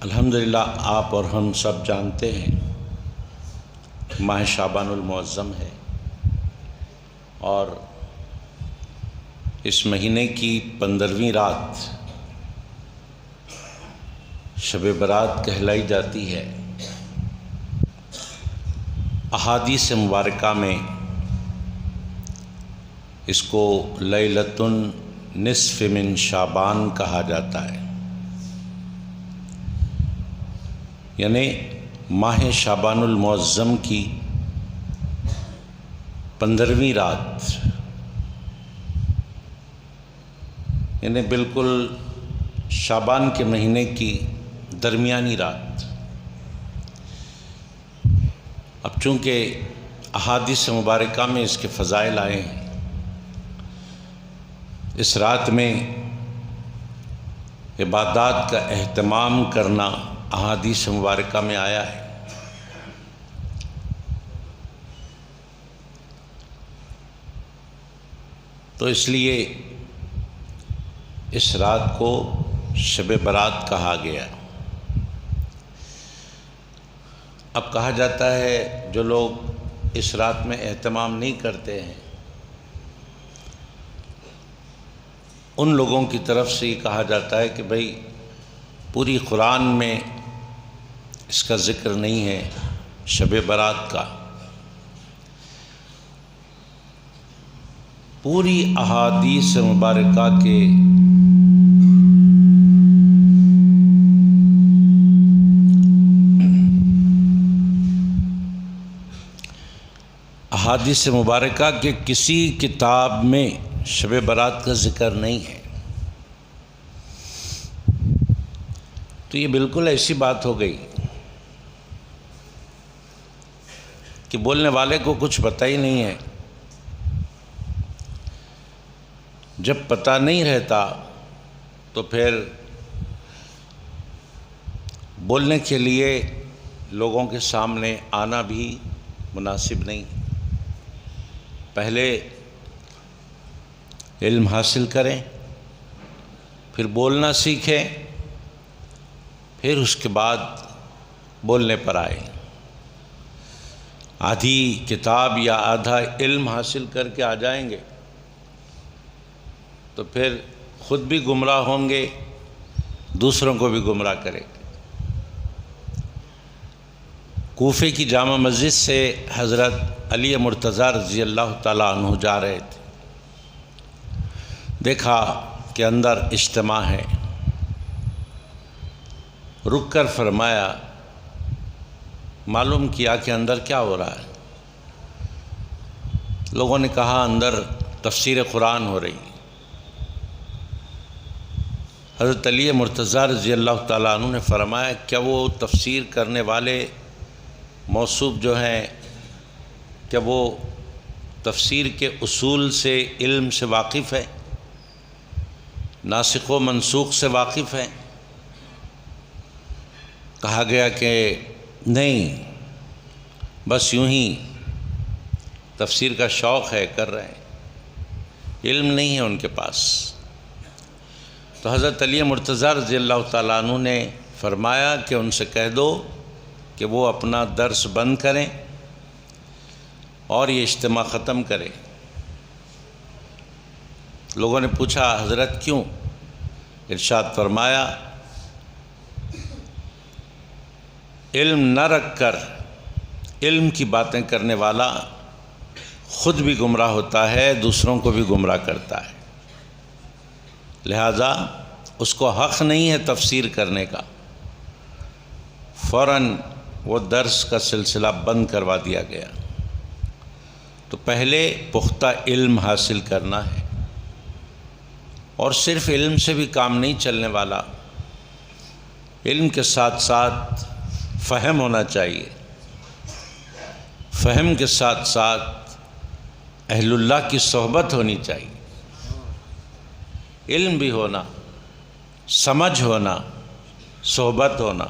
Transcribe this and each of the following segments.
الحمدللہ آپ اور ہم سب جانتے ہیں ماہ شعبان المعظم ہے اور اس مہینے کی 15ویں رات شب برات کہلائی جاتی ہے۔ احادیث مبارکہ میں اس کو لیلۃ النصف من شعبان کہا جاتا ہے، یعنی ماہ شعبان المعظم کی 15ویں رات، یعنی بالکل شعبان کے مہینے کی درمیانی رات۔ اب چونکہ احادیث مبارکہ میں اس کے فضائل آئے ہیں، اس رات میں عبادات کا اہتمام کرنا احادیث مبارکہ میں آیا ہے۔ تو اس لیے اس رات کو شب برات کہا گیا۔ اب کہا جاتا ہے جو لوگ اس رات میں اہتمام نہیں کرتے ہیں، ان لوگوں کی طرف سے یہ کہا جاتا ہے کہ بھئی پوری قرآن میں اس کا ذکر نہیں ہے شب برات کا۔ پوری احادیث مبارکہ کے احادیث مبارکہ کے کسی کتاب میں شب برات کا ذکر نہیں ہے۔ تو یہ بالکل ایسی بات ہو گئی کہ بولنے والے کو کچھ پتہ ہی نہیں ہے۔ جب پتہ نہیں رہتا تو پھر بولنے کے لیے لوگوں کے سامنے آنا بھی مناسب نہیں۔ پہلے علم حاصل کریں، پھر بولنا سیکھیں، پھر اس کے بعد بولنے پر آئیں۔ آدھی کتاب یا آدھا علم حاصل کر کے آ جائیں گے تو پھر خود بھی گمراہ ہوں گے، دوسروں کو بھی گمراہ کریں گے۔ کوفے کی جامع مسجد سے حضرت علی مرتضیٰ رضی اللہ تعالیٰ عنہ جا رہے تھے، دیکھا کہ اندر اجتماع ہے، رک کر فرمایا، معلوم کیا کہ اندر کیا ہو رہا ہے۔ لوگوں نے کہا اندر تفسیر قرآن ہو رہی ہے۔ حضرت علی مرتضیٰ رضی اللہ تعالیٰ عنہ نے فرمایا، کیا وہ تفسیر کرنے والے موصوف جو ہیں، کیا وہ تفسیر کے اصول سے، علم سے واقف ہے، ناسخ و منسوخ سے واقف ہیں؟ کہا گیا کہ نہیں، بس یوں ہی تفسیر کا شوق ہے، کر رہے ہیں، علم نہیں ہے ان کے پاس۔ تو حضرت علی مرتضیٰ رضی اللہ تعالیٰ عنہ نے فرمایا کہ ان سے کہہ دو کہ وہ اپنا درس بند کریں اور یہ اجتماع ختم کریں۔ لوگوں نے پوچھا حضرت کیوں؟ ارشاد فرمایا، علم نہ رکھ کر علم کی باتیں کرنے والا خود بھی گمراہ ہوتا ہے، دوسروں کو بھی گمراہ کرتا ہے، لہذا اس کو حق نہیں ہے تفسیر کرنے کا۔ فوراً وہ درس کا سلسلہ بند کروا دیا گیا۔ تو پہلے پختہ علم حاصل کرنا ہے، اور صرف علم سے بھی کام نہیں چلنے والا، علم کے ساتھ ساتھ فہم ہونا چاہیے، فہم کے ساتھ ساتھ اہل اللہ کی صحبت ہونی چاہیے، علم بھی ہونا، سمجھ ہونا، صحبت ہونا،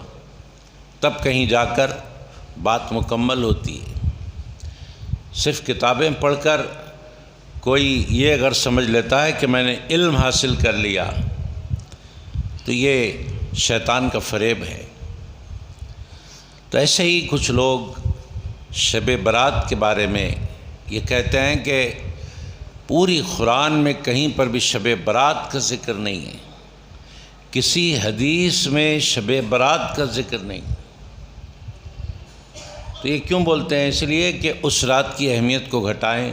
تب کہیں جا کر بات مکمل ہوتی ہے۔ صرف کتابیں پڑھ کر کوئی یہ اگر سمجھ لیتا ہے کہ میں نے علم حاصل کر لیا، تو یہ شیطان کا فریب ہے۔ تو ایسے ہی کچھ لوگ شب برات کے بارے میں یہ کہتے ہیں کہ پوری قرآن میں کہیں پر بھی شب برات کا ذکر نہیں ہے، کسی حدیث میں شب برات کا ذکر نہیں۔ تو یہ کیوں بولتے ہیں؟ اس لیے کہ اس رات کی اہمیت کو گھٹائیں،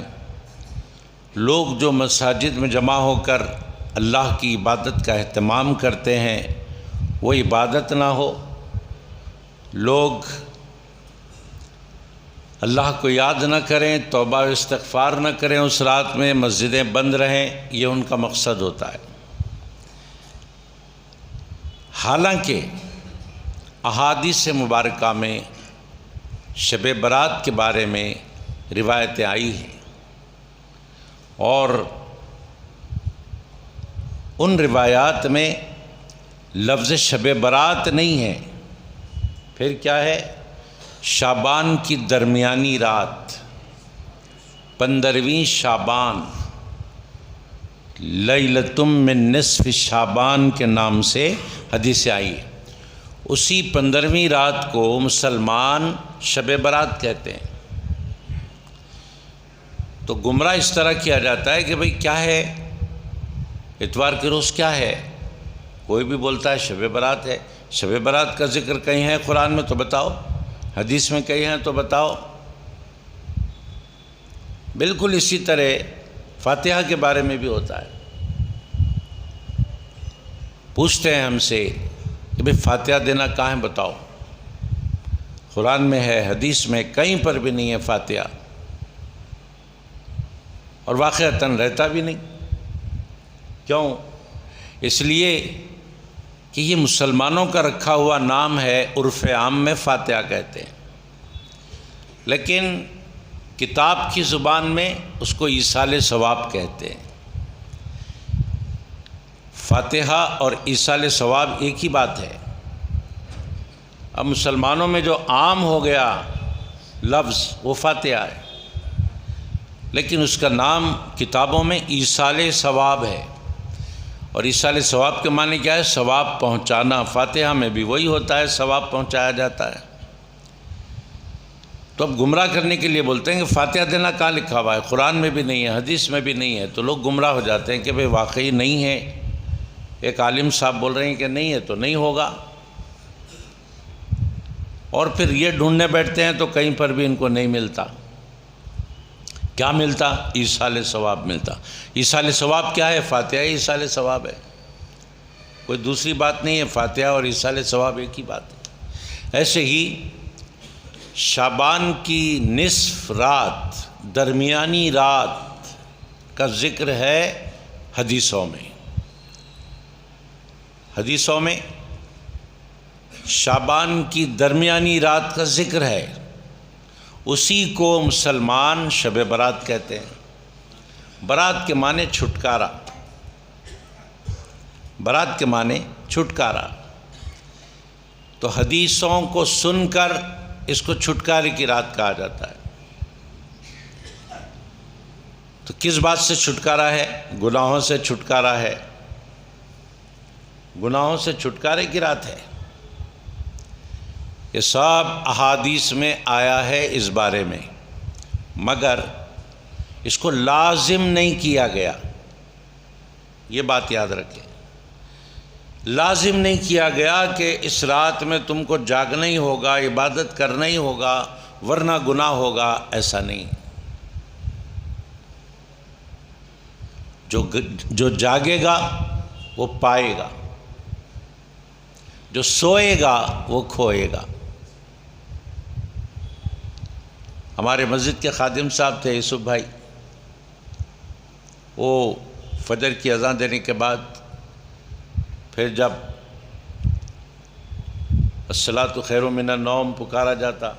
لوگ جو مساجد میں جمع ہو کر اللہ کی عبادت کا اہتمام کرتے ہیں وہ عبادت نہ ہو، لوگ اللہ کو یاد نہ کریں، توبہ و استغفار نہ کریں، اس رات میں مسجدیں بند رہیں، یہ ان کا مقصد ہوتا ہے۔ حالانکہ احادیث مبارکہ میں شب برات کے بارے میں روایتیں آئی ہیں، اور ان روایات میں لفظ شب برات نہیں ہے، پھر کیا ہے؟ شعبان کی درمیانی رات، 15ویں شعبان، لیلۃ من نصف شعبان کے نام سے حدیث آئی ہے۔ اسی 15ویں رات کو مسلمان شب برات کہتے ہیں۔ تو گمراہ اس طرح کیا جاتا ہے کہ بھئی کیا ہے، اتوار کے روز کیا ہے؟ کوئی بھی بولتا ہے شب برات ہے۔ شب برات کا ذکر کہیں ہے قرآن میں تو بتاؤ، حدیث میں کہیں ہیں تو بتاؤ۔ بالکل اسی طرح فاتحہ کے بارے میں بھی ہوتا ہے، پوچھتے ہیں ہم سے کہ بھئی فاتحہ دینا کہاں ہے بتاؤ، قرآن میں ہے، حدیث میں کہیں پر بھی نہیں ہے فاتحہ، اور واقعتاً رہتا بھی نہیں۔ کیوں؟ اس لیے کہ یہ مسلمانوں کا رکھا ہوا نام ہے، عرف عام میں فاتحہ کہتے ہیں، لیکن کتاب کی زبان میں اس کو ایصال ثواب کہتے ہیں۔ فاتحہ اور ایصال ثواب ایک ہی بات ہے۔ اب مسلمانوں میں جو عام ہو گیا لفظ وہ فاتحہ ہے، لیکن اس کا نام کتابوں میں ایصال ثواب ہے، اور ایصال ثواب کے معنی کیا ہے؟ ثواب پہنچانا۔ فاتحہ میں بھی وہی ہوتا ہے، ثواب پہنچایا جاتا ہے۔ تو اب گمراہ کرنے کے لیے بولتے ہیں کہ فاتحہ دینا کہاں لکھا ہوا ہے؟ قرآن میں بھی نہیں ہے، حدیث میں بھی نہیں ہے۔ تو لوگ گمراہ ہو جاتے ہیں کہ بھئی واقعی نہیں ہے، ایک عالم صاحب بول رہے ہیں کہ نہیں ہے تو نہیں ہوگا، اور پھر یہ ڈھونڈنے بیٹھتے ہیں تو کہیں پر بھی ان کو نہیں ملتا۔ کیا ملتا؟ ایصال ثواب ملتا۔ ایصال ثواب کیا ہے؟ فاتحہ ایصال ثواب ہے، کوئی دوسری بات نہیں ہے، فاتحہ اور ایصال ثواب ایک ہی بات ہے۔ ایسے ہی شعبان کی نصف رات، درمیانی رات کا ذکر ہے حدیثوں میں۔ حدیثوں میں شعبان کی درمیانی رات کا ذکر ہے، اسی کو مسلمان شب برات کہتے ہیں۔ برات کے معنی چھٹکارا، برات کے معنی چھٹکارا۔ تو حدیثوں کو سن کر اس کو چھٹکارے کی رات کہا جاتا ہے۔ تو کس بات سے چھٹکارا ہے؟ گناہوں سے چھٹکارا ہے، گناہوں سے چھٹکارے کی رات ہے۔ یہ سب احادیث میں آیا ہے اس بارے میں، مگر اس کو لازم نہیں کیا گیا، یہ بات یاد رکھیں۔ لازم نہیں کیا گیا کہ اس رات میں تم کو جاگنا ہی ہوگا، عبادت کرنا ہی ہوگا، ورنہ گناہ ہوگا، ایسا نہیں۔ جو جاگے گا وہ پائے گا، جو سوئے گا وہ کھوئے گا۔ ہمارے مسجد کے خادم صاحب تھے یوسف بھائی، وہ فجر کی اذان دینے کے بعد پھر جب الصلاۃ خیر من النوم پکارا جاتا،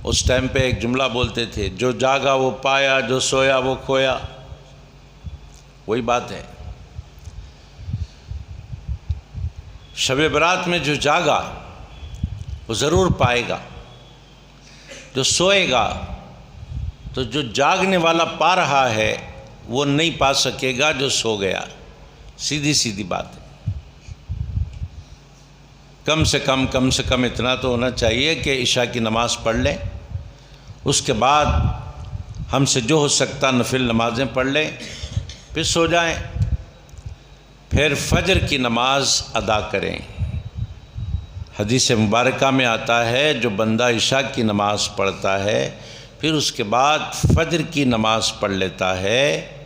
اس ٹائم پہ ایک جملہ بولتے تھے، جو جاگا وہ پایا، جو سویا وہ کھویا۔ وہی بات ہے، شب برات میں جو جاگا وہ ضرور پائے گا، جو سوئے گا تو جو جاگنے والا پا رہا ہے وہ نہیں پا سکے گا جو سو گیا۔ سیدھی سیدھی بات ہے۔ کم سے کم اتنا تو ہونا چاہیے کہ عشاء کی نماز پڑھ لیں، اس کے بعد ہم سے جو ہو سکتا نفل نمازیں پڑھ لیں، پھر سو جائیں، پھر فجر کی نماز ادا کریں۔ حدیث مبارکہ میں آتا ہے جو بندہ عشاء کی نماز پڑھتا ہے پھر اس کے بعد فجر کی نماز پڑھ لیتا ہے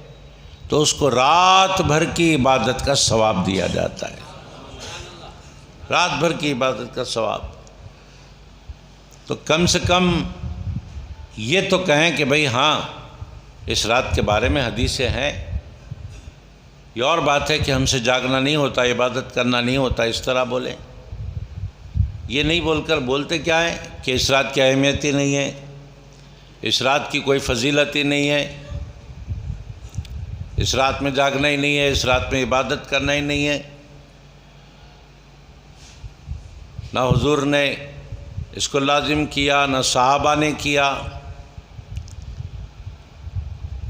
تو اس کو رات بھر کی عبادت کا ثواب دیا جاتا ہے، رات بھر کی عبادت کا ثواب۔ تو کم سے کم یہ تو کہیں کہ بھئی ہاں اس رات کے بارے میں حدیثیں ہیں۔ یہ اور بات ہے کہ ہم سے جاگنا نہیں ہوتا، عبادت کرنا نہیں ہوتا، اس طرح بولیں۔ یہ نہیں بول کر بولتے کیا ہے کہ اس رات کی اہمیت ہی نہیں ہے، اس رات کی کوئی فضیلت ہی نہیں ہے، اس رات میں جاگنا ہی نہیں ہے، اس رات میں عبادت کرنا ہی نہیں ہے، نہ حضور نے اس کو لازم کیا نہ صحابہ نے کیا،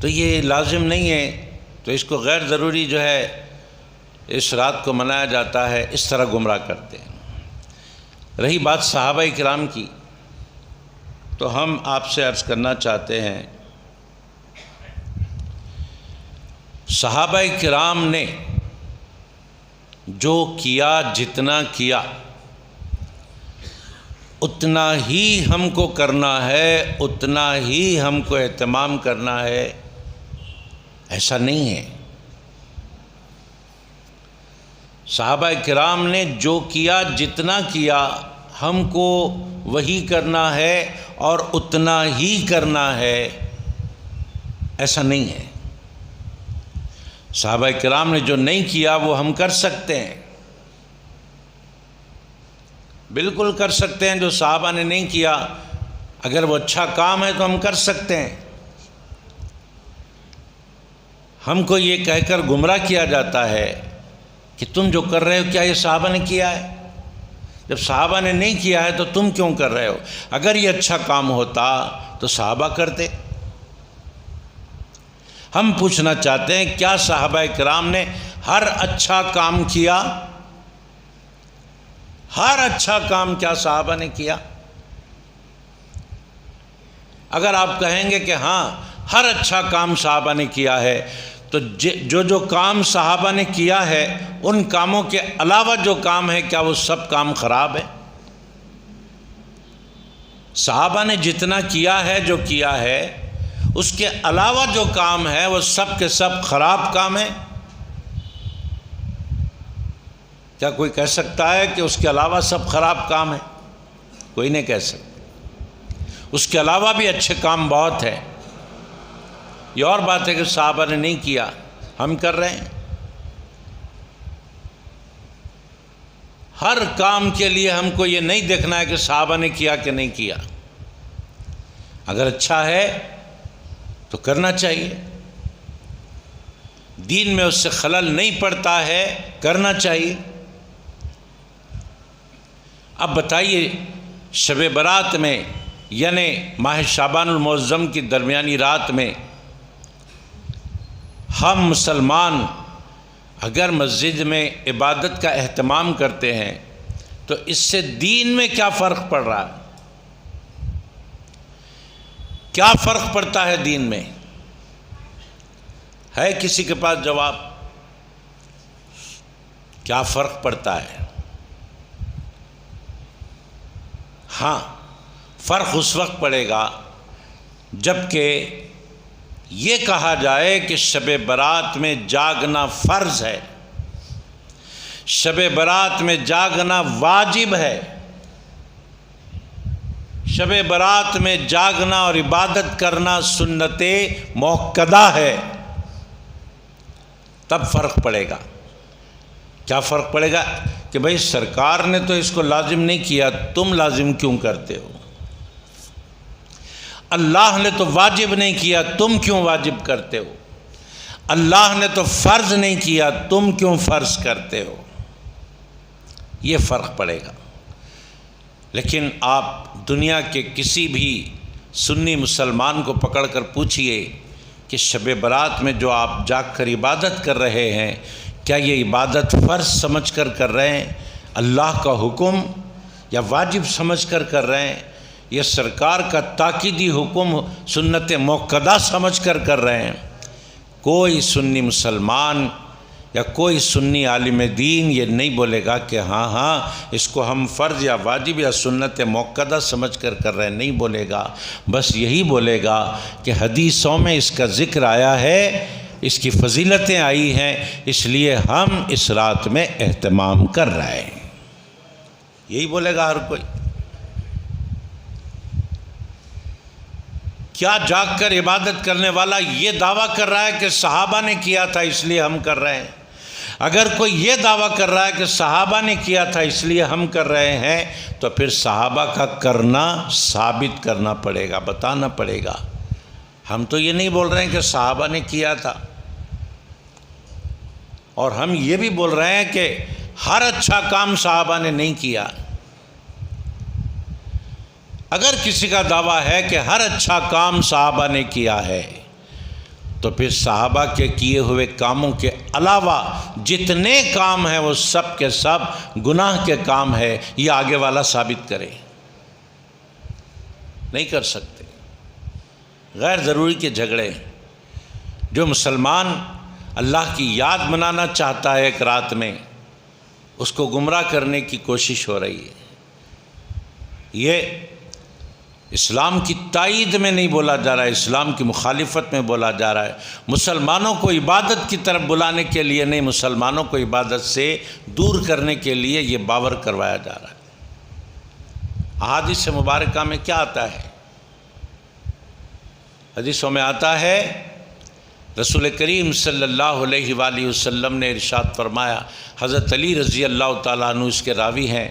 تو یہ لازم نہیں ہے، تو اس کو غیر ضروری جو ہے اس رات کو منایا جاتا ہے، اس طرح گمراہ کرتے ہیں۔ رہی بات صحابہ کرام کی، تو ہم آپ سے عرض کرنا چاہتے ہیں صحابہ کرام نے جو کیا، جتنا کیا اتنا ہی ہم کو کرنا ہے، اتنا ہی ہم کو اہتمام کرنا ہے، ایسا نہیں ہے۔ صحابہ کرام نے جو کیا، جتنا کیا ہم کو وہی کرنا ہے اور اتنا ہی کرنا ہے، ایسا نہیں ہے۔ صحابہ کرام نے جو نہیں کیا وہ ہم کر سکتے ہیں، بالکل کر سکتے ہیں۔ جو صحابہ نے نہیں کیا اگر وہ اچھا کام ہے تو ہم کر سکتے ہیں۔ ہم کو یہ کہہ کر گمراہ کیا جاتا ہے کہ تم جو کر رہے ہو کیا یہ صحابہ نے کیا ہے؟ جب صحابہ نے نہیں کیا ہے تو تم کیوں کر رہے ہو؟ اگر یہ اچھا کام ہوتا تو صحابہ کرتے۔ ہم پوچھنا چاہتے ہیں کیا صحابہ کرام نے ہر اچھا کام کیا؟ ہر اچھا کام کیا صحابہ نے کیا؟ اگر آپ کہیں گے کہ ہاں ہر اچھا کام صحابہ نے کیا ہے تو جو کام صحابہ نے کیا ہے ان کاموں کے علاوہ جو کام ہے کیا وہ سب کام خراب ہے؟ صحابہ نے جتنا کیا ہے، جو کیا ہے، اس کے علاوہ جو کام ہے وہ سب کے سب خراب کام ہے؟ کیا کوئی کہہ سکتا ہے کہ اس کے علاوہ سب خراب کام ہے؟ کوئی نہیں کہہ سکتا۔ اس کے علاوہ بھی اچھے کام بہت ہیں۔ یہ اور بات ہے کہ صحابہ نے نہیں کیا، ہم کر رہے ہیں۔ ہر کام کے لیے ہم کو یہ نہیں دیکھنا ہے کہ صحابہ نے کیا کہ نہیں کیا۔ اگر اچھا ہے تو کرنا چاہیے، دین میں اس سے خلل نہیں پڑتا ہے، کرنا چاہیے۔ اب بتائیے شب برات میں یعنی ماہ شعبان المعظم کی درمیانی رات میں ہم مسلمان اگر مسجد میں عبادت کا اہتمام کرتے ہیں تو اس سے دین میں کیا فرق پڑ رہا ہے؟ کیا فرق پڑتا ہے دین میں؟ ہے کسی کے پاس جواب؟ کیا فرق پڑتا ہے؟ ہاں، فرق اس وقت پڑے گا جب کہ یہ کہا جائے کہ شب برات میں جاگنا فرض ہے، شب برات میں جاگنا واجب ہے، شب برات میں جاگنا اور عبادت کرنا سنت موقدہ ہے، تب فرق پڑے گا۔ کیا فرق پڑے گا؟ کہ بھئی سرکار نے تو اس کو لازم نہیں کیا، تم لازم کیوں کرتے ہو؟ اللہ نے تو واجب نہیں کیا، تم کیوں واجب کرتے ہو؟ اللہ نے تو فرض نہیں کیا، تم کیوں فرض کرتے ہو؟ یہ فرق پڑے گا۔ لیکن آپ دنیا کے کسی بھی سنی مسلمان کو پکڑ کر پوچھئے کہ شب برات میں جو آپ جاگ کر عبادت کر رہے ہیں کیا یہ عبادت فرض سمجھ کر رہے ہیں؟ اللہ کا حکم یا واجب سمجھ کر رہے ہیں، یا سرکار کا تاکیدی حکم سنت موقدہ سمجھ کر رہے ہیں، کوئی سنی مسلمان یا کوئی سنی عالم دین یہ نہیں بولے گا کہ ہاں اس کو ہم فرض یا واجب یا سنت موقدہ سمجھ کر رہے ہیں، نہیں بولے گا۔ بس یہی بولے گا کہ حدیثوں میں اس کا ذکر آیا ہے، اس کی فضیلتیں آئی ہیں، اس لیے ہم اس رات میں اہتمام کر رہے ہیں، یہی بولے گا ہر کوئی۔ کیا جاگ کر عبادت کرنے والا یہ دعویٰ کر رہا ہے کہ صحابہ نے کیا تھا اس لیے ہم کر رہے ہیں؟ اگر کوئی یہ دعویٰ کر رہا ہے کہ صحابہ نے کیا تھا اس لیے ہم کر رہے ہیں، تو پھر صحابہ کا کرنا ثابت کرنا پڑے گا، بتانا پڑے گا۔ ہم تو یہ نہیں بول رہے ہیں کہ صحابہ نے کیا تھا، اور ہم یہ بھی بول رہے ہیں کہ ہر اچھا کام صحابہ نے نہیں کیا۔ اگر کسی کا دعویٰ ہے کہ ہر اچھا کام صحابہ نے کیا ہے، تو پھر صحابہ کے کیے ہوئے کاموں کے علاوہ جتنے کام ہیں وہ سب کے سب گناہ کے کام ہے، یہ آگے والا ثابت کرے، نہیں کر سکتے۔ غیر ضروری کے جھگڑے، جو مسلمان اللہ کی یاد منانا چاہتا ہے ایک رات میں، اس کو گمراہ کرنے کی کوشش ہو رہی ہے۔ یہ اسلام کی تائید میں نہیں بولا جا رہا ہے، اسلام کی مخالفت میں بولا جا رہا ہے۔ مسلمانوں کو عبادت کی طرف بلانے کے لیے نہیں، مسلمانوں کو عبادت سے دور کرنے کے لیے یہ باور کروایا جا رہا ہے۔ احادیث مبارکہ میں کیا آتا ہے؟ حدیثوں میں آتا ہے، رسول کریم صلی اللہ علیہ وآلہ وسلم نے ارشاد فرمایا، حضرت علی رضی اللہ تعالیٰ عنہ اس کے راوی ہیں،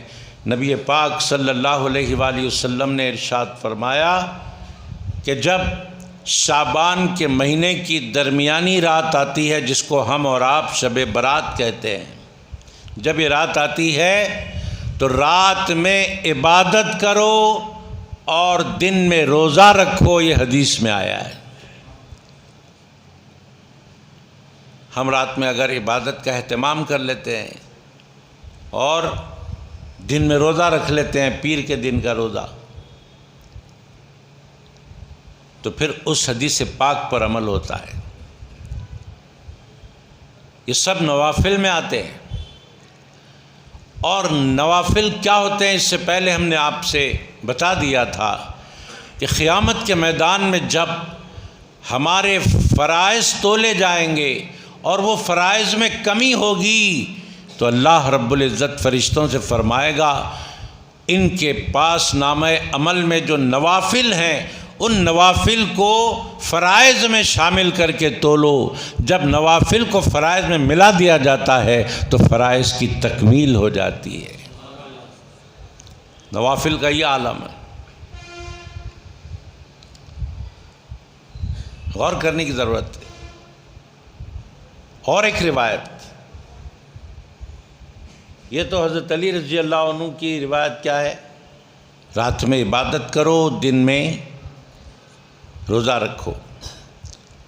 نبی پاک صلی اللہ علیہ وآلہ وسلم نے ارشاد فرمایا کہ جب شعبان کے مہینے کی درمیانی رات آتی ہے، جس کو ہم اور آپ شب برات کہتے ہیں، جب یہ رات آتی ہے تو رات میں عبادت کرو اور دن میں روزہ رکھو، یہ حدیث میں آیا ہے۔ ہم رات میں اگر عبادت کا اہتمام کر لیتے ہیں اور دن میں روزہ رکھ لیتے ہیں، پیر کے دن کا روزہ، تو پھر اس حدیث پاک پر عمل ہوتا ہے۔ یہ سب نوافل میں آتے ہیں، اور نوافل کیا ہوتے ہیں اس سے پہلے ہم نے آپ سے بتا دیا تھا کہ قیامت کے میدان میں جب ہمارے فرائض تولے جائیں گے اور وہ فرائض میں کمی ہوگی، تو اللہ رب العزت فرشتوں سے فرمائے گا ان کے پاس نامہ عمل میں جو نوافل ہیں ان نوافل کو فرائض میں شامل کر کے تولو۔ جب نوافل کو فرائض میں ملا دیا جاتا ہے تو فرائض کی تکمیل ہو جاتی ہے۔ نوافل کا یہ عالم ہے، غور کرنے کی ضرورت ہے۔ اور ایک روایت، یہ تو حضرت علی رضی اللہ عنہ کی روایت کیا ہے؟ رات میں عبادت کرو، دن میں روزہ رکھو۔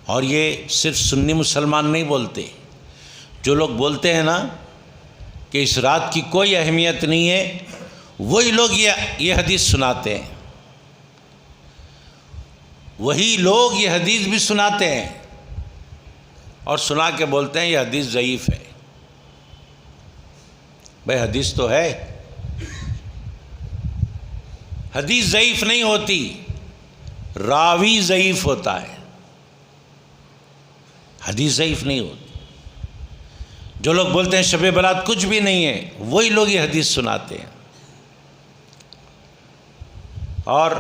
اور یہ صرف سنی مسلمان نہیں بولتے، جو لوگ بولتے ہیں نا کہ اس رات کی کوئی اہمیت نہیں ہے، وہی لوگ یہ حدیث سناتے ہیں، وہی لوگ یہ حدیث بھی سناتے ہیں اور سنا کے بولتے ہیں یہ حدیث ضعیف ہے۔ بھائی حدیث تو ہے، حدیث ضعیف نہیں ہوتی، راوی ضعیف ہوتا ہے، حدیث ضعیف نہیں ہوتی۔ جو لوگ بولتے ہیں شب برات کچھ بھی نہیں ہے، وہی لوگ یہ حدیث سناتے ہیں۔ اور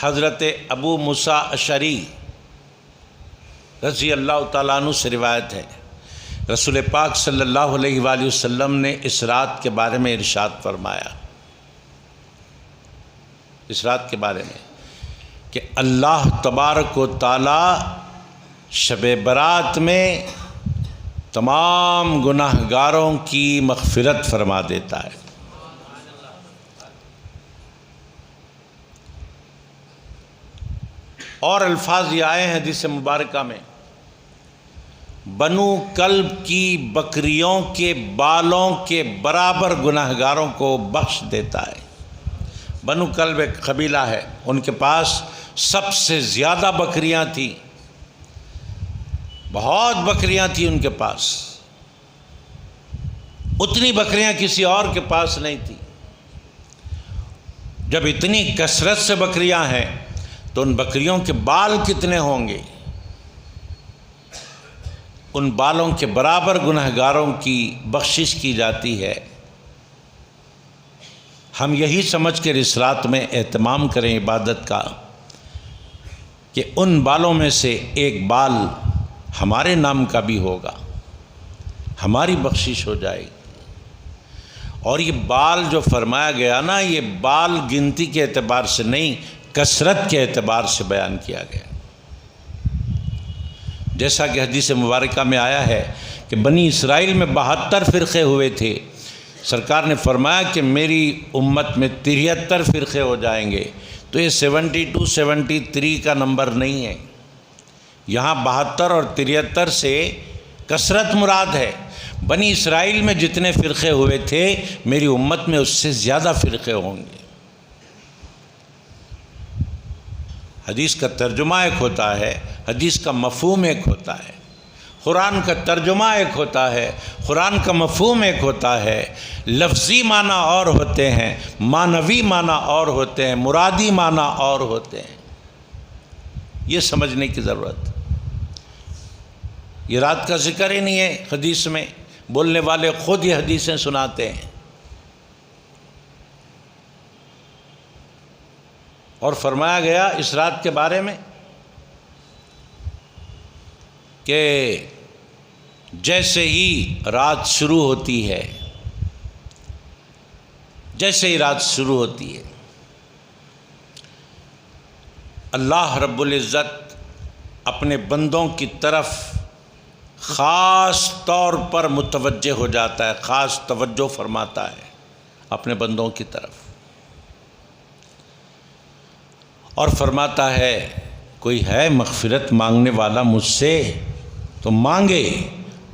حضرت ابو موسیٰ اشعری رضی اللہ تعالیٰ عنہ سے روایت ہے، رسول پاک صلی اللہ علیہ وآلہ وسلم نے اس رات کے بارے میں ارشاد فرمایا، اس رات کے بارے میں کہ اللہ تبارک و تعالی شب برات میں تمام گناہ گاروں کی مغفرت فرما دیتا ہے۔ اور الفاظ یہ آئے ہیں حدیث مبارکہ میں، بنو کلب کی بکریوں کے بالوں کے برابر گناہگاروں کو بخش دیتا ہے۔ بنو کلب ایک قبیلہ ہے، ان کے پاس سب سے زیادہ بکریاں تھیں، بہت بکریاں تھیں ان کے پاس، اتنی بکریاں کسی اور کے پاس نہیں تھی۔ جب اتنی کثرت سے بکریاں ہیں تو ان بکریوں کے بال کتنے ہوں گے؟ ان بالوں کے برابر گنہگاروں کی بخشش کی جاتی ہے۔ ہم یہی سمجھ کے اس رات میں اہتمام کریں عبادت کا کہ ان بالوں میں سے ایک بال ہمارے نام کا بھی ہوگا، ہماری بخشش ہو جائے گی۔ اور یہ بال جو فرمایا گیا نا، یہ بال گنتی کے اعتبار سے نہیں، کثرت کے اعتبار سے بیان کیا گیا۔ جیسا کہ حدیث مبارکہ میں آیا ہے کہ بنی اسرائیل میں 72 فرقے ہوئے تھے، سرکار نے فرمایا کہ میری امت میں 73 فرقے ہو جائیں گے۔ تو یہ 72 73 کا نمبر نہیں ہے، یہاں 72 اور 73 سے کثرت مراد ہے۔ بنی اسرائیل میں جتنے فرقے ہوئے تھے، میری امت میں اس سے زیادہ فرقے ہوں گے۔ حدیث کا ترجمہ ایک ہوتا ہے، حدیث کا مفہوم ایک ہوتا ہے، قرآن کا ترجمہ ایک ہوتا ہے، قرآن کا مفہوم ایک ہوتا ہے۔ لفظی معنی اور ہوتے ہیں، معنوی معنی اور ہوتے ہیں، مرادی معنی اور ہوتے ہیں۔ یہ سمجھنے کی ضرورت۔ یہ رات کا ذکر ہی نہیں ہے حدیث میں، بولنے والے خود یہ حدیثیں سناتے ہیں۔ اور فرمایا گیا اس رات کے بارے میں کہ جیسے ہی رات شروع ہوتی ہے، جیسے ہی رات شروع ہوتی ہے، اللہ رب العزت اپنے بندوں کی طرف خاص طور پر متوجہ ہو جاتا ہے، خاص توجہ فرماتا ہے اپنے بندوں کی طرف، اور فرماتا ہے کوئی ہے مغفرت مانگنے والا مجھ سے تو مانگے،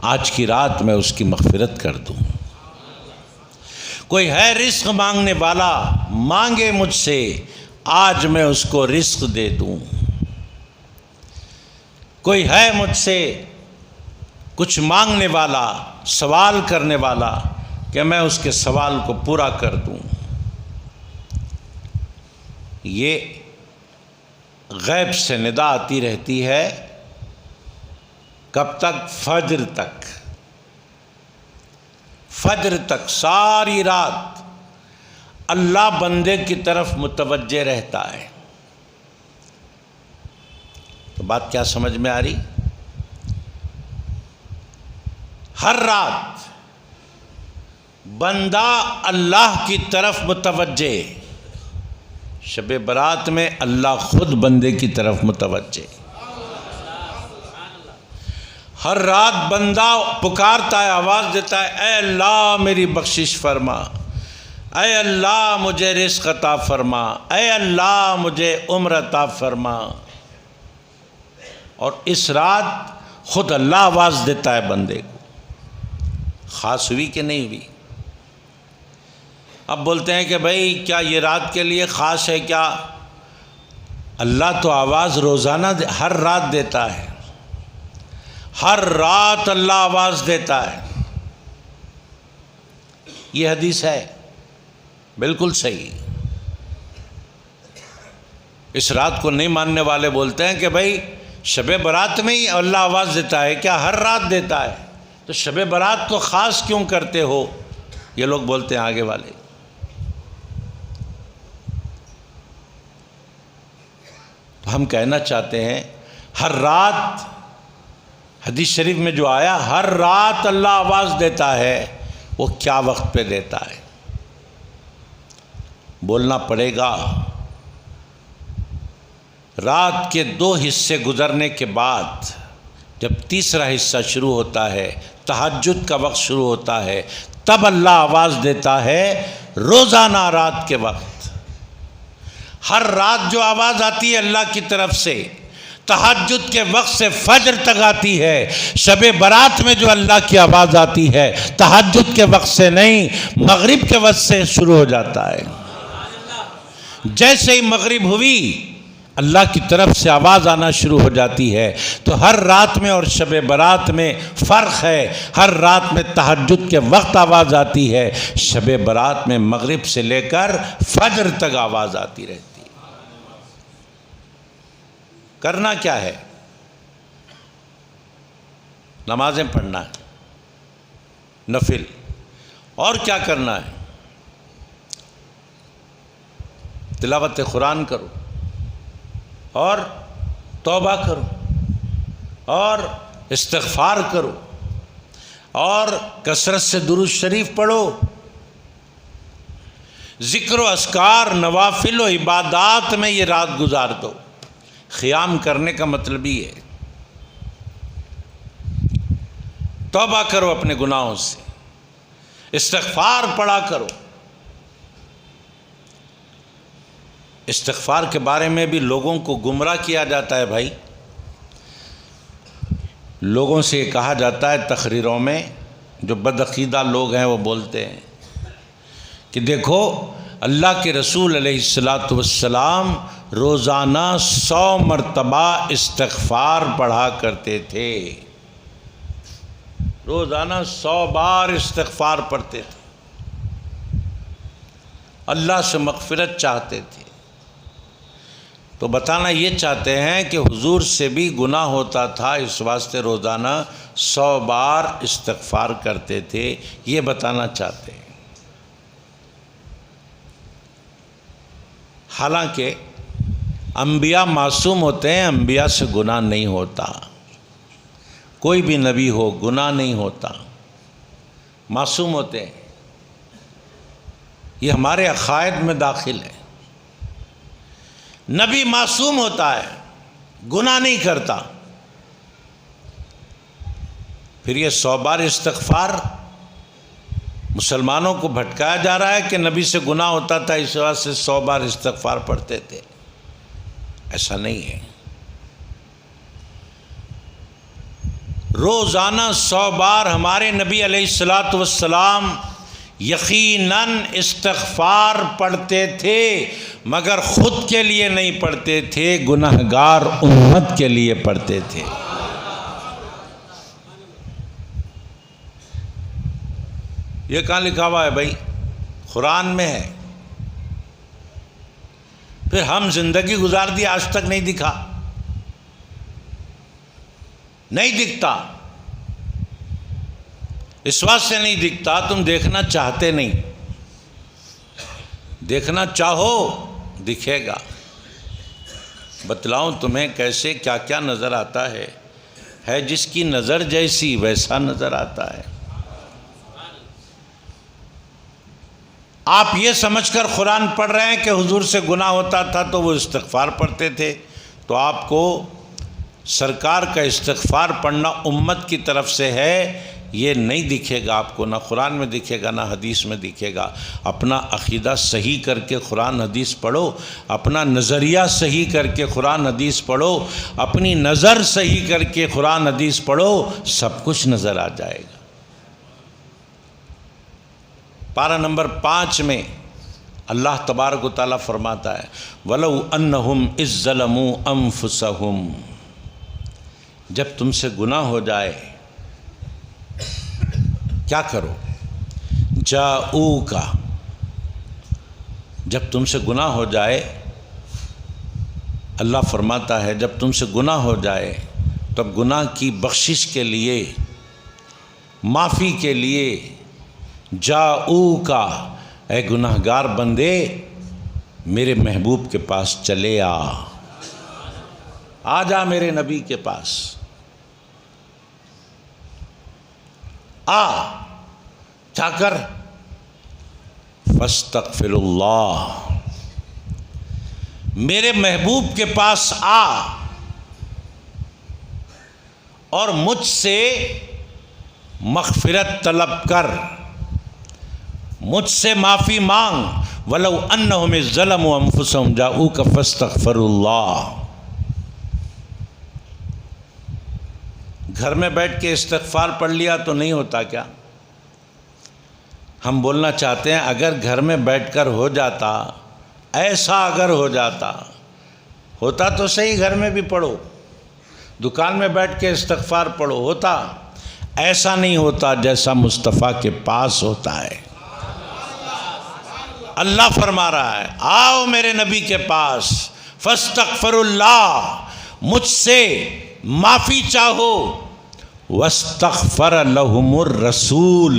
آج کی رات میں اس کی مغفرت کر دوں۔ کوئی ہے رزق مانگنے والا، مانگے مجھ سے، آج میں اس کو رزق دے دوں۔ کوئی ہے مجھ سے کچھ مانگنے والا، سوال کرنے والا، کہ میں اس کے سوال کو پورا کر دوں۔ یہ غیب سے ندا آتی رہتی ہے، کب تک؟ فجر تک۔ فجر تک ساری رات اللہ بندے کی طرف متوجہ رہتا ہے۔ تو بات کیا سمجھ میں آ رہی؟ ہر رات بندہ اللہ کی طرف متوجہ، شب برات میں اللہ خود بندے کی طرف متوجہ۔ ہر رات بندہ پکارتا ہے، آواز دیتا ہے، اے اللہ میری بخشش فرما، اے اللہ مجھے رزق عطا فرما، اے اللہ مجھے عمر عطا فرما۔ اور اس رات خود اللہ آواز دیتا ہے بندے کو۔ خاص ہوئی کہ نہیں ہوئی؟ اب بولتے ہیں کہ بھائی کیا یہ رات کے لیے خاص ہے کیا؟ اللہ تو آواز روزانہ ہر رات دیتا ہے، ہر رات اللہ آواز دیتا ہے۔ یہ حدیث ہے، بالکل صحیح۔ اس رات کو نہیں ماننے والے بولتے ہیں کہ بھائی شب برات میں ہی اللہ آواز دیتا ہے کیا؟ ہر رات دیتا ہے، تو شب برات کو خاص کیوں کرتے ہو؟ یہ لوگ بولتے ہیں آگے والے۔ تو ہم کہنا چاہتے ہیں ہر رات، حدیث شریف میں جو آیا ہر رات اللہ آواز دیتا ہے، وہ کیا وقت پہ دیتا ہے؟ بولنا پڑے گا۔ رات کے 2 حصے گزرنے کے بعد جب تیسرا حصہ شروع ہوتا ہے، تہجد کا وقت شروع ہوتا ہے، تب اللہ آواز دیتا ہے روزانہ رات کے وقت۔ ہر رات جو آواز آتی ہے اللہ کی طرف سے، تہجد کے وقت سے فجر تک آتی ہے. شب برات میں جو اللہ کی آواز آتی ہے تہجد کے وقت سے نہیں، مغرب کے وقت سے شروع ہو جاتا ہے. جیسے ہی مغرب ہوئی اللہ کی طرف سے آواز آنا شروع ہو جاتی ہے. تو ہر رات میں اور شب برات میں فرق ہے. ہر رات میں تہجد کے وقت آواز آتی ہے، شب برات میں مغرب سے لے کر فجر تک آواز آتی رہتی ہے. کرنا کیا ہے؟ نمازیں پڑھنا ہے، نفل. اور کیا کرنا ہے؟ تلاوت قرآن کرو، اور توبہ کرو، اور استغفار کرو، اور کثرت سے درود شریف پڑھو. ذکر و اذکار، نوافل و عبادات میں یہ رات گزار دو. قیام کرنے کا مطلب ہی ہے توبہ کرو اپنے گناہوں سے، استغفار پڑھا کرو. استغفار کے بارے میں بھی لوگوں کو گمراہ کیا جاتا ہے بھائی. لوگوں سے یہ کہا جاتا ہے تقریروں میں، جو بدعقیدہ لوگ ہیں وہ بولتے ہیں کہ دیکھو اللہ کے رسول علیہ السلام روزانہ 100 مرتبہ استغفار پڑھا کرتے تھے. روزانہ 100 بار استغفار پڑھتے تھے، اللہ سے مغفرت چاہتے تھے. تو بتانا یہ چاہتے ہیں کہ حضور سے بھی گناہ ہوتا تھا، اس واسطے روزانہ 100 بار استغفار کرتے تھے، یہ بتانا چاہتے ہیں. حالانکہ انبیاء معصوم ہوتے ہیں، انبیاء سے گناہ نہیں ہوتا. کوئی بھی نبی ہو گناہ نہیں ہوتا، معصوم ہوتے ہیں. یہ ہمارے عقائد میں داخل ہے. نبی معصوم ہوتا ہے، گناہ نہیں کرتا. پھر یہ 100 بار استغفار مسلمانوں کو بھٹکایا جا رہا ہے کہ نبی سے گناہ ہوتا تھا اس واسطے 100 بار استغفار پڑھتے تھے. ایسا نہیں ہے. روزانہ 100 بار ہمارے نبی علیہ السلام یقیناً استغفار پڑھتے تھے، مگر خود کے لیے نہیں پڑھتے تھے، گناہگار امت کے لیے پڑھتے تھے. یہ کہاں لکھا ہوا ہے بھائی؟ قرآن میں ہے. پھر ہم زندگی گزار دی، آج تک نہیں دکھا، نہیں دکھتا. اس واسطے نہیں دکھتا تم دیکھنا چاہتے نہیں. دیکھنا چاہو دکھے گا. بتلاؤں تمہیں کیسے کیا کیا نظر آتا ہے جس کی نظر جیسی ویسا نظر آتا ہے. آپ یہ سمجھ کر قرآن پڑھ رہے ہیں کہ حضور سے گناہ ہوتا تھا تو وہ استغفار پڑھتے تھے، تو آپ کو سرکار کا استغفار پڑھنا امت کی طرف سے ہے، یہ نہیں دکھے گا آپ کو. نہ قرآن میں دکھے گا، نہ حدیث میں دکھے گا. اپنا عقیدہ صحیح کر کے قرآن حدیث پڑھو، اپنا نظریہ صحیح کر کے قرآن حدیث پڑھو، اپنی نظر صحیح کر کے قرآن حدیث پڑھو، سب کچھ نظر آ جائے گا. پارہ نمبر 5 میں اللہ تبارک و تعالیٰ فرماتا ہے وَلَوْ أَنَّهُمْ إِذْ ظَلَمُوا أَنفُسَهُمْ. جب تم سے گناہ ہو جائے کیا کرو؟ جاؤکا. جب تم سے گناہ ہو جائے، اللہ فرماتا ہے جب تم سے گناہ ہو جائے تب گناہ کی بخشش کے لیے، معافی کے لیے جاؤکا، اے گناہگار بندے میرے محبوب کے پاس چلے آ جا میرے نبی کے پاس آ. کیا کر؟ فاستغفر اللہ، میرے محبوب کے پاس آ اور مجھ سے مغفرت طلب کر، مجھ سے معافی مانگ. وَلَوْ أَنَّهُمْ ظَلَمُوا أَنفُسَهُمْ جَاءُوكَ فَاسْتَغْفَرُوا اللَّهَ. گھر میں بیٹھ کے استغفار پڑھ لیا تو نہیں ہوتا کیا؟ ہم بولنا چاہتے ہیں اگر گھر میں بیٹھ کر ہو جاتا، ایسا اگر ہو جاتا، ہوتا تو صحیح گھر میں بھی پڑھو، دکان میں بیٹھ کے استغفار پڑھو، ہوتا، ایسا نہیں ہوتا جیسا مصطفیٰ کے پاس ہوتا ہے۔ اللہ فرما رہا ہے آؤ میرے نبی کے پاس، فاستغفر اللہ، مجھ سے معافی چاہو، واستغفر لہم الرسول،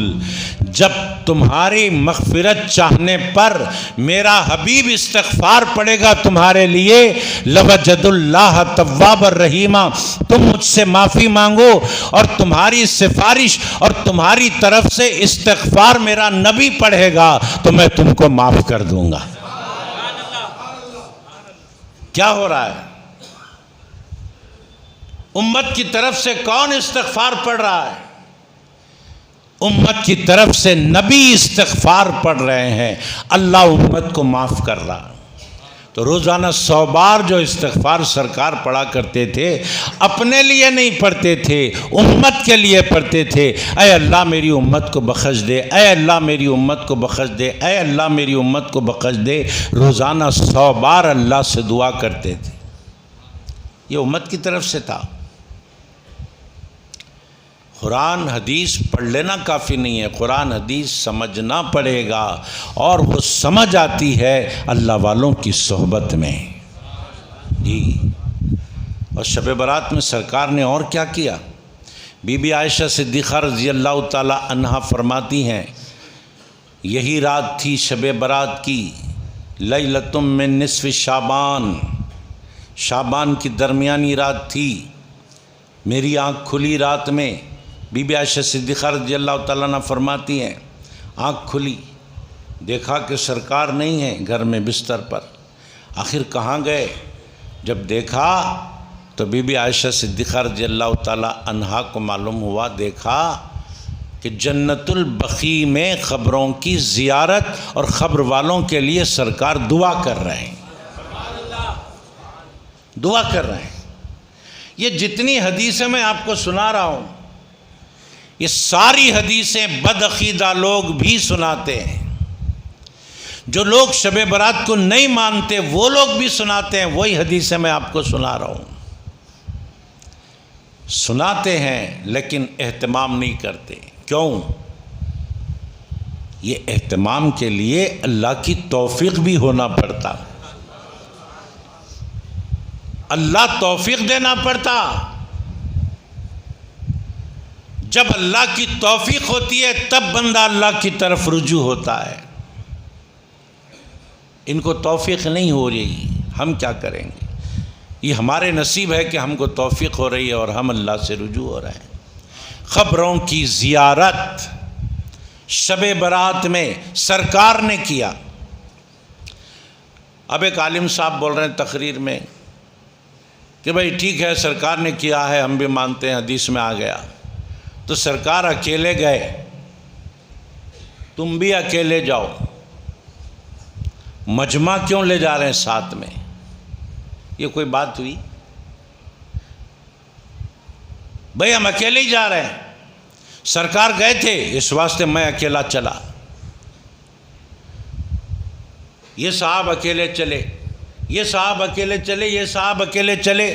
جب تمہاری مغفرت چاہنے پر میرا حبیب استغفار پڑے گا تمہارے لیے، لوجد اللہ توابا رحیما، تم مجھ سے معافی مانگو اور تمہاری سفارش اور تمہاری طرف سے استغفار میرا نبی پڑھے گا تو میں تم کو معاف کر دوں گا۔ کیا ہو رہا ہے؟ امت کی طرف سے کون استغفار پڑھ رہا ہے؟ امت کی طرف سے نبی استغفار پڑھ رہے ہیں، اللہ امت کو معاف کر رہا۔ تو روزانہ 100 بار جو استغفار سرکار پڑھا کرتے تھے، اپنے لیے نہیں پڑھتے تھے، امت کے لیے پڑھتے تھے۔ اے اللہ میری امت کو بخش دے، اے اللہ میری امت کو بخش دے، اے اللہ میری امت کو بخش دے، روزانہ 100 بار اللہ سے دعا کرتے تھے۔ یہ امت کی طرف سے تھا۔ قرآن حدیث پڑھ لینا کافی نہیں ہے، قرآن حدیث سمجھنا پڑے گا، اور وہ سمجھ آتی ہے اللہ والوں کی صحبت میں۔ جی، اور شب برات میں سرکار نے اور کیا کیا؟ بی بی عائشہ صدیقہ رضی اللہ تعالی عنہا فرماتی ہیں یہی رات تھی شب برات کی، لیلۃ من نصف شعبان، شعبان کی درمیانی رات تھی، میری آنکھ کھلی رات میں۔ بی بی عائشہ صدیقہ رضی اللہ تعالیٰ عنہ فرماتی ہیں آنکھ کھلی، دیکھا کہ سرکار نہیں ہے گھر میں بستر پر، آخر کہاں گئے؟ جب دیکھا تو بی بی عائشہ صدیقہ رضی اللہ تعالیٰ عنہ کو معلوم ہوا، دیکھا کہ جنت البقیع میں قبروں کی زیارت اور قبر والوں کے لیے سرکار دعا کر رہے ہیں، دعا کر رہے ہیں۔ یہ جتنی حدیثیں میں آپ کو سنا رہا ہوں، یہ ساری حدیثیں بدعقیدہ لوگ بھی سناتے ہیں، جو لوگ شب برات کو نہیں مانتے وہ لوگ بھی سناتے ہیں، وہی حدیثیں میں آپ کو سنا رہا ہوں۔ سناتے ہیں لیکن اہتمام نہیں کرتے، کیوں؟ یہ اہتمام کے لیے اللہ کی توفیق بھی ہونا پڑتا، اللہ توفیق دینا پڑتا۔ جب اللہ کی توفیق ہوتی ہے تب بندہ اللہ کی طرف رجوع ہوتا ہے۔ ان کو توفیق نہیں ہو رہی، ہم کیا کریں گے؟ یہ ہمارے نصیب ہے کہ ہم کو توفیق ہو رہی ہے اور ہم اللہ سے رجوع ہو رہے ہیں۔ قبروں کی زیارت شب برات میں سرکار نے کیا۔ اب ایک عالم صاحب بول رہے ہیں تقریر میں کہ بھائی ٹھیک ہے سرکار نے کیا ہے، ہم بھی مانتے ہیں، حدیث میں آ گیا، تو سرکار اکیلے گئے، تم بھی اکیلے جاؤ، مجمع کیوں لے جا رہے ہیں ساتھ میں؟ یہ کوئی بات ہوئی؟ بھائی ہم اکیلے ہی جا رہے ہیں، سرکار گئے تھے اس واسطے میں اکیلا چلا، یہ صاحب اکیلے چلے، یہ صاحب اکیلے چلے، یہ صاحب اکیلے چلے،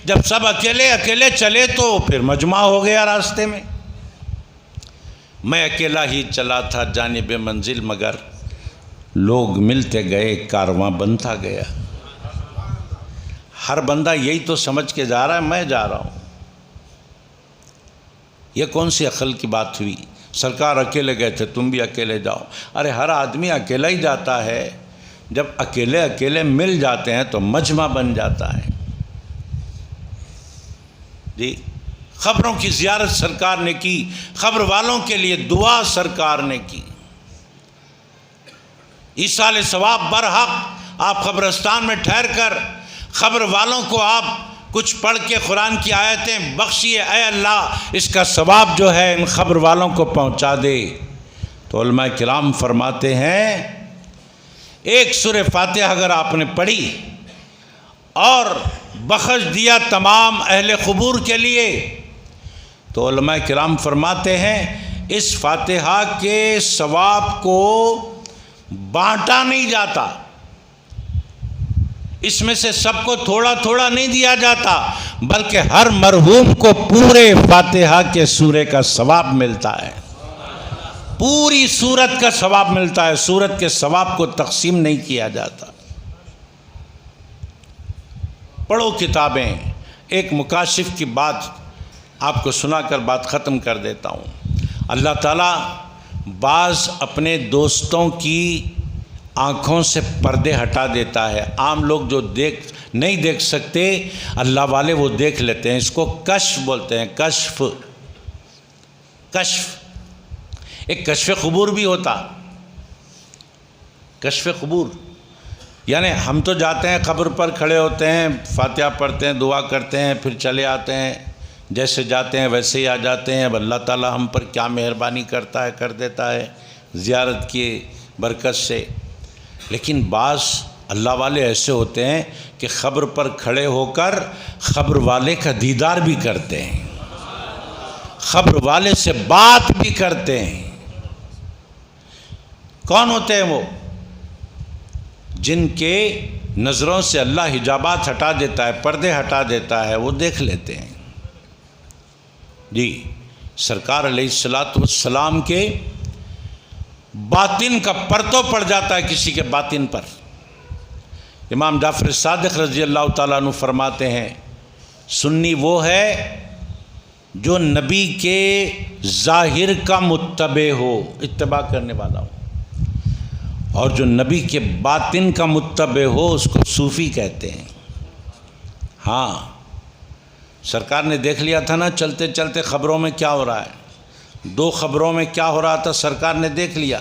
جب سب اکیلے اکیلے چلے تو پھر مجمع ہو گیا راستے میں۔ میں اکیلا ہی چلا تھا جانب منزل، مگر لوگ ملتے گئے، کارواں بنتا گیا۔ ہر بندہ یہی تو سمجھ کے جا رہا ہے میں جا رہا ہوں۔ یہ کون سی عقل کی بات ہوئی؟ سرکار اکیلے گئے تھے، تم بھی اکیلے جاؤ۔ ارے ہر آدمی اکیلا ہی جاتا ہے، جب اکیلے اکیلے مل جاتے ہیں تو مجمع بن جاتا ہے۔ جی، قبروں کی زیارت سرکار نے کی، قبر والوں کے لیے دعا سرکار نے کی۔ ایصال ثواب برحق، آپ قبرستان میں ٹھہر کر قبر والوں کو آپ کچھ پڑھ کے قرآن کی آیتیں بخشیے، اے اللہ اس کا ثواب جو ہے ان قبر والوں کو پہنچا دے۔ تو علماء کرام فرماتے ہیں ایک سورہ فاتحہ اگر آپ نے پڑھی اور بخش دیا تمام اہل قبور کے لیے تو علماء کرام فرماتے ہیں اس فاتحہ کے ثواب کو بانٹا نہیں جاتا، اس میں سے سب کو تھوڑا تھوڑا نہیں دیا جاتا، بلکہ ہر مرحوم کو پورے فاتحہ کے سورے کا ثواب ملتا ہے، پوری سورت کا ثواب ملتا ہے، سورت کے ثواب کو تقسیم نہیں کیا جاتا۔ پڑھو کتابیں۔ ایک مکاشف کی بات آپ کو سنا کر بات ختم کر دیتا ہوں۔ اللہ تعالیٰ بعض اپنے دوستوں کی آنکھوں سے پردے ہٹا دیتا ہے، عام لوگ جو نہیں دیکھ سکتے، اللہ والے وہ دیکھ لیتے ہیں، اس کو کشف بولتے ہیں، کشف۔ ایک کشف قبور بھی ہوتا، کشف قبور، یعنی ہم تو جاتے ہیں قبر پر کھڑے ہوتے ہیں، فاتحہ پڑھتے ہیں، دعا کرتے ہیں، پھر چلے آتے ہیں، جیسے جاتے ہیں ویسے ہی آ جاتے ہیں۔ اب اللہ تعالیٰ ہم پر کیا مہربانی کرتا ہے، کر دیتا ہے زیارت کی برکت سے۔ لیکن بعض اللہ والے ایسے ہوتے ہیں کہ قبر پر کھڑے ہو کر قبر والے کا دیدار بھی کرتے ہیں، قبر والے سے بات بھی کرتے ہیں۔ کون ہوتے ہیں وہ؟ جن کے نظروں سے اللہ حجابات ہٹا دیتا ہے، پردے ہٹا دیتا ہے، وہ دیکھ لیتے ہیں۔ جی، سرکار علیہ السلام کے باطن کا پرتو پڑ جاتا ہے کسی کے باطن پر۔ امام جعفر صادق رضی اللہ تعالیٰ عنہ فرماتے ہیں، سنی وہ ہے جو نبی کے ظاہر کا متبع ہو، اتباع کرنے والا ہو، اور جو نبی کے باطن کا متبع ہو اس کو صوفی کہتے ہیں۔ ہاں، سرکار نے دیکھ لیا تھا نا چلتے چلتے خبروں میں کیا ہو رہا ہے، 2 خبروں میں کیا ہو رہا تھا سرکار نے دیکھ لیا۔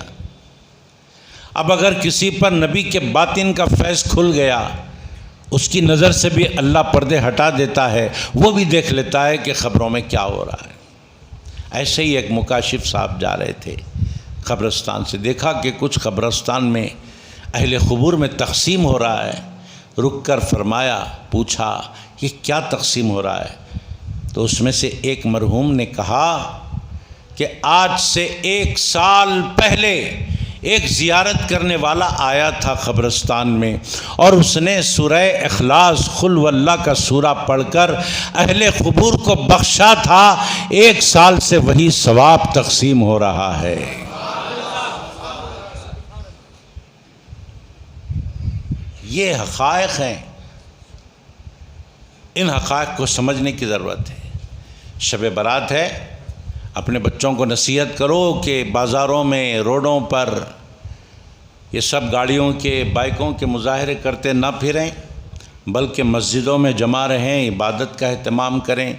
اب اگر کسی پر نبی کے باطن کا فیض کھل گیا، اس کی نظر سے بھی اللہ پردے ہٹا دیتا ہے، وہ بھی دیکھ لیتا ہے کہ خبروں میں کیا ہو رہا ہے۔ ایسے ہی ایک مکاشف صاحب جا رہے تھے قبرستان سے، دیکھا کہ کچھ قبرستان میں اہل قبور میں تقسیم ہو رہا ہے، رک کر فرمایا، پوچھا یہ کیا تقسیم ہو رہا ہے؟ تو اس میں سے ایک مرحوم نے کہا کہ آج سے 1 سال پہلے ایک زیارت کرنے والا آیا تھا قبرستان میں، اور اس نے سورہ اخلاص قل واللہ کا سورہ پڑھ کر اہل قبور کو بخشا تھا، 1 سال سے وہی ثواب تقسیم ہو رہا ہے۔ یہ حقائق ہیں، ان حقائق کو سمجھنے کی ضرورت ہے۔ شب برات ہے، اپنے بچوں کو نصیحت کرو کہ بازاروں میں، روڈوں پر یہ سب گاڑیوں کے، بائکوں کے مظاہرے کرتے نہ پھریں، بلکہ مسجدوں میں جمع رہیں، عبادت کا اہتمام کریں،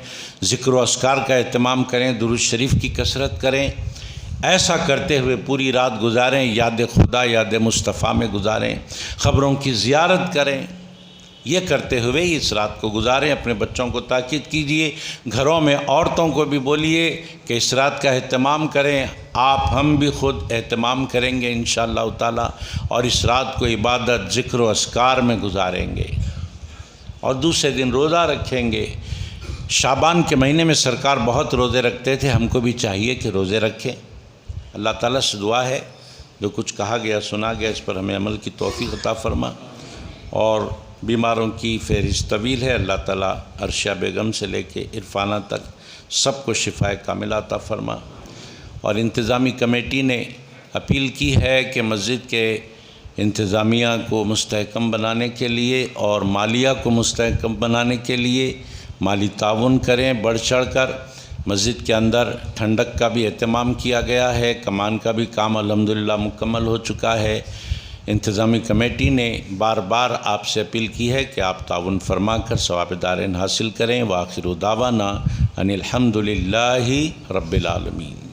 ذکر و اذکار کا اہتمام کریں، درود شریف کی کثرت کریں۔ ایسا کرتے ہوئے پوری رات گزاریں، یاد خدا، یاد مصطفیٰ میں گزاریں، خبروں کی زیارت کریں۔ یہ کرتے ہوئے اس رات کو گزاریں۔ اپنے بچوں کو تاکید کیجئے، گھروں میں عورتوں کو بھی بولیے کہ اس رات کا اہتمام کریں، ہم بھی خود اہتمام کریں گے انشاءاللہ تعالی، اور اس رات کو عبادت، ذکر و اذکار میں گزاریں گے، اور دوسرے دن روزہ رکھیں گے۔ شعبان کے مہینے میں سرکار بہت روزے رکھتے تھے، ہم کو بھی چاہیے کہ روزے رکھیں۔ اللہ تعالیٰ سے دعا ہے جو کچھ کہا گیا، سنا گیا، اس پر ہمیں عمل کی توفیق عطا فرما۔ اور بیماروں کی فہرست طویل ہے، اللہ تعالیٰ عرشیہ بیگم سے لے کے عرفانہ تک سب کو شفائے کاملہ عطا فرما۔ اور انتظامی کمیٹی نے اپیل کی ہے کہ مسجد کے انتظامیہ کو مستحکم بنانے کے لیے اور مالیہ کو مستحکم بنانے کے لیے مالی تعاون کریں بڑھ چڑھ کر۔ مسجد کے اندر ٹھنڈک کا بھی اہتمام کیا گیا ہے، کمان کا بھی کام الحمدللہ مکمل ہو چکا ہے۔ انتظامی کمیٹی نے بار بار آپ سے اپیل کی ہے کہ آپ تعاون فرما کر ثواب دارین حاصل کریں۔ وآخر دعوانا ان الحمدللہ رب العالمین۔